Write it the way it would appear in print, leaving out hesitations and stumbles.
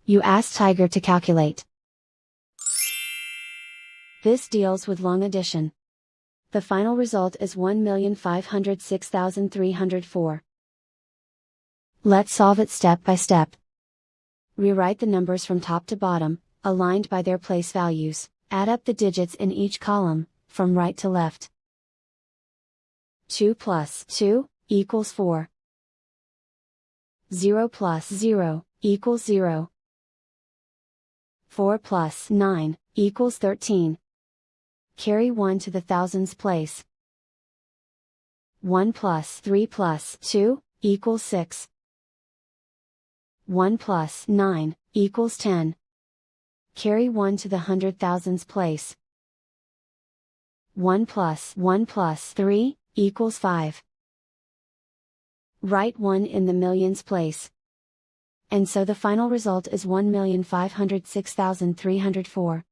You ask Tiger to calculate. This deals with long addition. The final result is 1,506,304. Let's solve it step by step. Rewrite the numbers from top to bottom, aligned by their place values. Add up the digits in each column, from right to left. 2 plus 2 equals 4. 0 plus 0 equals 0. 4 plus 9 equals 13. Carry 1 to the thousands place. 1 plus 3 plus 2 equals 6. 1 plus 9 equals 10. Carry 1 to the hundred thousands place. 1 plus 3 equals 5. Write 1 in the millions place. And so the final result is 1,506,304.